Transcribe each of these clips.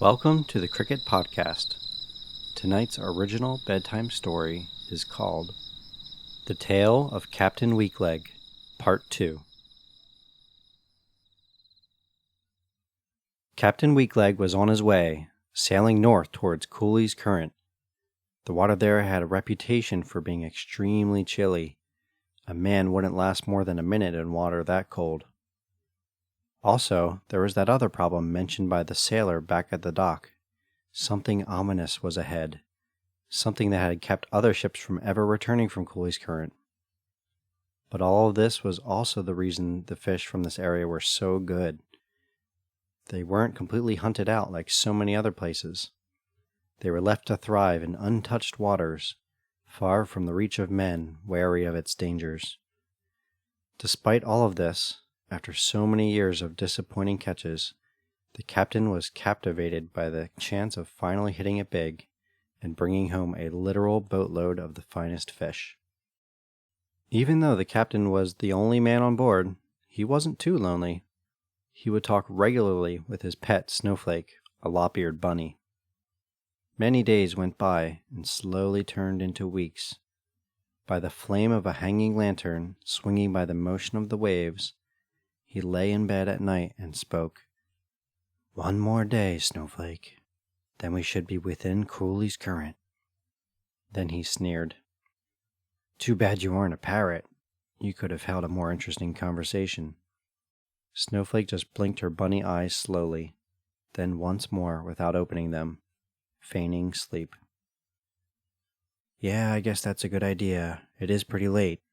Welcome to the Cricket Podcast. Tonight's original bedtime story is called The Tale of Captain Weakleg, Part 2. Captain Weakleg was on his way, sailing north towards Cooley's current. The water there had a reputation for being extremely chilly. A man wouldn't last more than a minute in water that cold. Also, there was that other problem mentioned by the sailor back at the dock. Something ominous was ahead. Something that had kept other ships from ever returning from Cooley's current. But all of this was also the reason the fish from this area were so good. They weren't completely hunted out like so many other places. They were left to thrive in untouched waters, far from the reach of men wary of its dangers. Despite all of this, after so many years of disappointing catches, the captain was captivated by the chance of finally hitting it big and bringing home a literal boatload of the finest fish. Even though the captain was the only man on board, he wasn't too lonely. He would talk regularly with his pet Snowflake, a lop-eared bunny. Many days went by and slowly turned into weeks. By the flame of a hanging lantern, swinging by the motion of the waves, he lay in bed at night and spoke. "One more day, Snowflake. Then we should be within Cooley's current." Then he sneered. "Too bad you weren't a parrot. You could have held a more interesting conversation." Snowflake just blinked her bunny eyes slowly, then once more without opening them, feigning sleep. "Yeah, I guess that's a good idea. It is pretty late,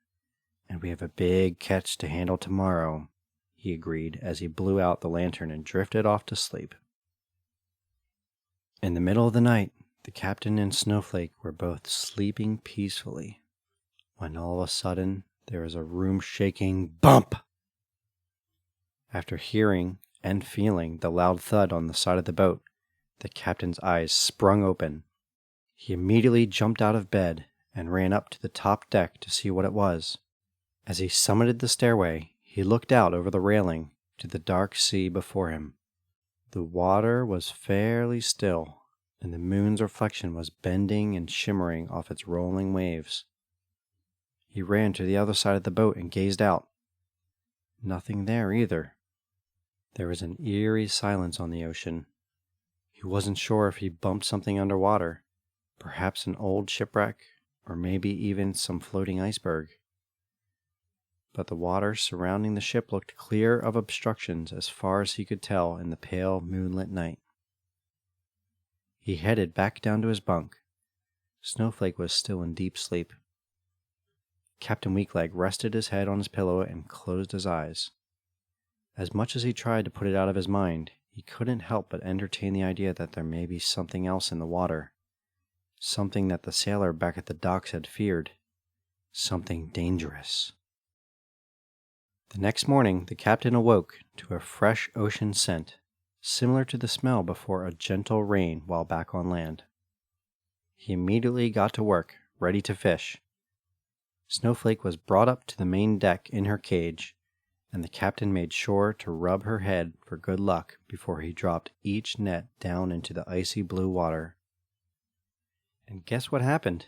and we have a big catch to handle tomorrow," he agreed as he blew out the lantern and drifted off to sleep. In the middle of the night, the captain and Snowflake were both sleeping peacefully, when all of a sudden there was a room-shaking bump. After hearing and feeling the loud thud on the side of the boat, the captain's eyes sprung open. He immediately jumped out of bed and ran up to the top deck to see what it was. As he summited the stairway, he looked out over the railing to the dark sea before him. The water was fairly still, and the moon's reflection was bending and shimmering off its rolling waves. He ran to the other side of the boat and gazed out. Nothing there either. There was an eerie silence on the ocean. He wasn't sure if he bumped something underwater, perhaps an old shipwreck, or maybe even some floating iceberg. But the water surrounding the ship looked clear of obstructions as far as he could tell in the pale moonlit night. He headed back down to his bunk. Snowflake was still in deep sleep. Captain Weakleg rested his head on his pillow and closed his eyes. As much as he tried to put it out of his mind, he couldn't help but entertain the idea that there may be something else in the water. Something that the sailor back at the docks had feared. Something dangerous. The next morning, the captain awoke to a fresh ocean scent, similar to the smell before a gentle rain while back on land. He immediately got to work, ready to fish. Snowflake was brought up to the main deck in her cage, and the captain made sure to rub her head for good luck before he dropped each net down into the icy blue water. And guess what happened?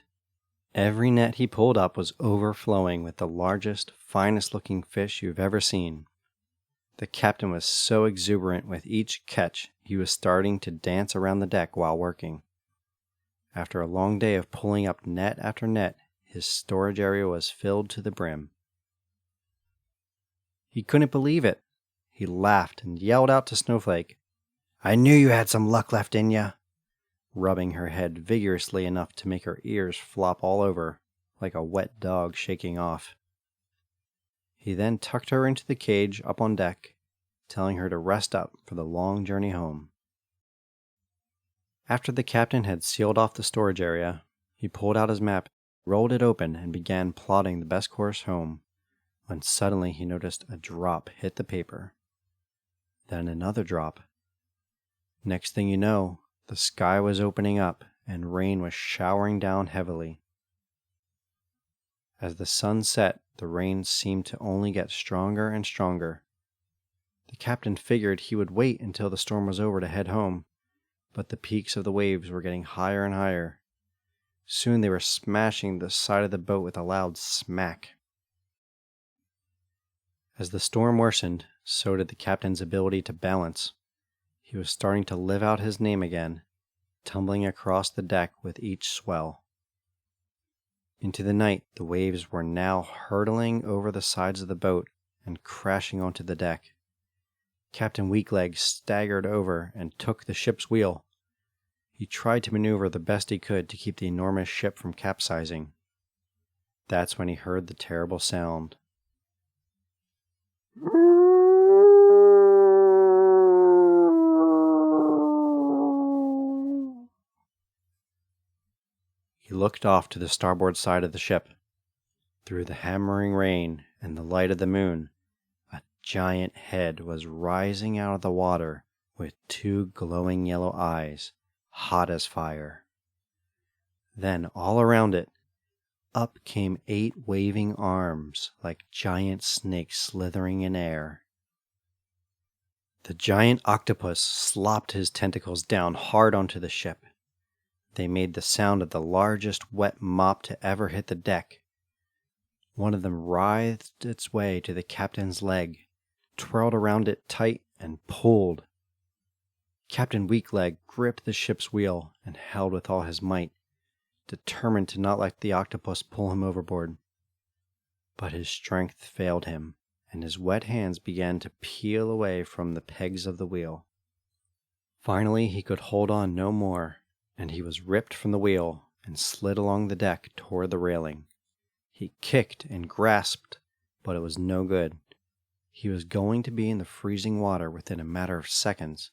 Every net he pulled up was overflowing with the largest, finest-looking fish you've ever seen. The captain was so exuberant with each catch, he was starting to dance around the deck while working. After a long day of pulling up net after net, his storage area was filled to the brim. He couldn't believe it. He laughed and yelled out to Snowflake, "I knew you had some luck left in ya," rubbing her head vigorously enough to make her ears flop all over, like a wet dog shaking off. He then tucked her into the cage up on deck, telling her to rest up for the long journey home. After the captain had sealed off the storage area, he pulled out his map, rolled it open, and began plotting the best course home, when suddenly he noticed a drop hit the paper. Then another drop. Next thing you know, the sky was opening up, and rain was showering down heavily. As the sun set, the rain seemed to only get stronger and stronger. The captain figured he would wait until the storm was over to head home, but the peaks of the waves were getting higher and higher. Soon they were smashing the side of the boat with a loud smack. As the storm worsened, so did the captain's ability to balance. He was starting to live out his name again, tumbling across the deck with each swell. Into the night, the waves were now hurtling over the sides of the boat and crashing onto the deck. Captain Weakleg staggered over and took the ship's wheel. He tried to maneuver the best he could to keep the enormous ship from capsizing. That's when he heard the terrible sound. He looked off to the starboard side of the ship. Through the hammering rain and the light of the moon, a giant head was rising out of the water with 2 glowing yellow eyes, hot as fire. Then all around it, up came 8 waving arms like giant snakes slithering in air. The giant octopus slopped his tentacles down hard onto the ship. They made the sound of the largest wet mop to ever hit the deck. One of them writhed its way to the captain's leg, twirled around it tight, and pulled. Captain Weakleg gripped the ship's wheel and held with all his might, determined to not let the octopus pull him overboard. But his strength failed him, and his wet hands began to peel away from the pegs of the wheel. Finally, he could hold on no more, and he was ripped from the wheel and slid along the deck toward the railing. He kicked and grasped, but it was no good. He was going to be in the freezing water within a matter of seconds.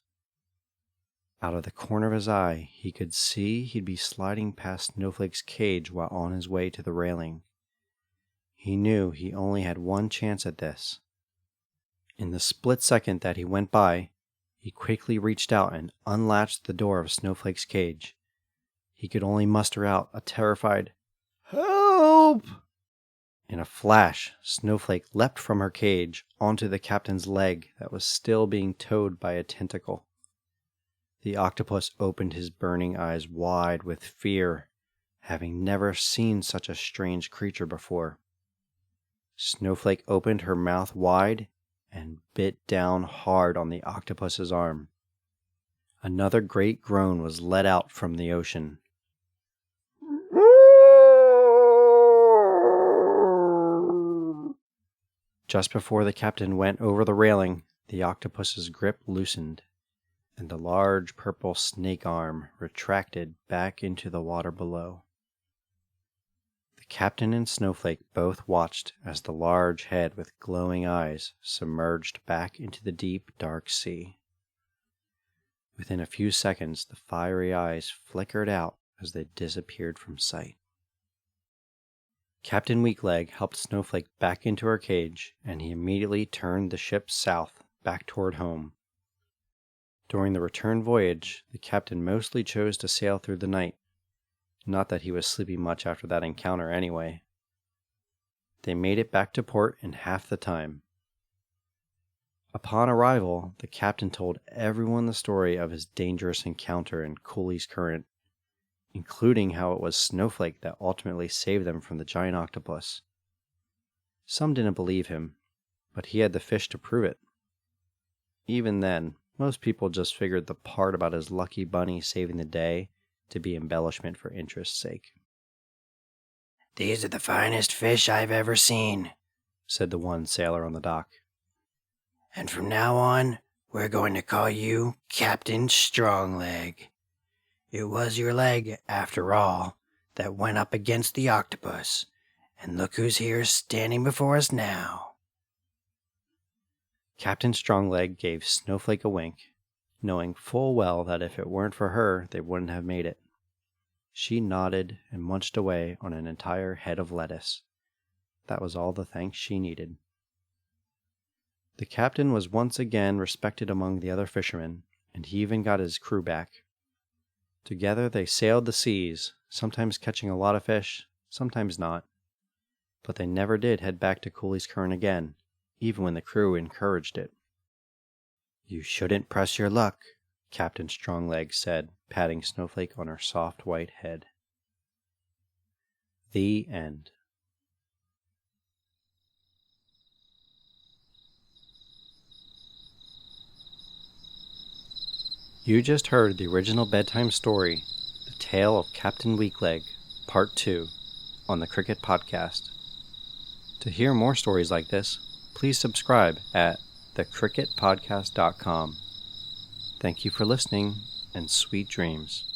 Out of the corner of his eye, he could see he'd be sliding past Snowflake's cage while on his way to the railing. He knew he only had one chance at this. In the split second that he went by, he quickly reached out and unlatched the door of Snowflake's cage. He could only muster out a terrified, "Help!" In a flash, Snowflake leapt from her cage onto the captain's leg that was still being towed by a tentacle. The octopus opened his burning eyes wide with fear, having never seen such a strange creature before. Snowflake opened her mouth wide and bit down hard on the octopus's arm. Another great groan was let out from the ocean. Just before the captain went over the railing, the octopus's grip loosened, and the large purple snake arm retracted back into the water below. The captain and Snowflake both watched as the large head with glowing eyes submerged back into the deep, dark sea. Within a few seconds, the fiery eyes flickered out as they disappeared from sight. Captain Weakleg helped Snowflake back into her cage, and he immediately turned the ship south, back toward home. During the return voyage, the captain mostly chose to sail through the night. Not that he was sleeping much after that encounter anyway. They made it back to port in half the time. Upon arrival, the captain told everyone the story of his dangerous encounter in Cooley's Current, including how it was Snowflake that ultimately saved them from the giant octopus. Some didn't believe him, but he had the fish to prove it. Even then, most people just figured the part about his lucky bunny saving the day to be embellishment for interest's sake. "These are the finest fish I've ever seen," said the one sailor on the dock. "And from now on, we're going to call you Captain Strongleg. It was your leg, after all, that went up against the octopus, and look who's here standing before us now." Captain Strongleg gave Snowflake a wink, knowing full well that if it weren't for her, they wouldn't have made it. She nodded and munched away on an entire head of lettuce. That was all the thanks she needed. The captain was once again respected among the other fishermen, and he even got his crew back. Together they sailed the seas, sometimes catching a lot of fish, sometimes not. But they never did head back to Cooley's Current again, even when the crew encouraged it. "You shouldn't press your luck," Captain Stronglegs said, patting Snowflake on her soft white head. The end. You just heard the original bedtime story, The Tale of Captain Weakleg, Part 2, on the Cricket Podcast. To hear more stories like this, please subscribe at thecricketpodcast.com. Thank you for listening, and sweet dreams.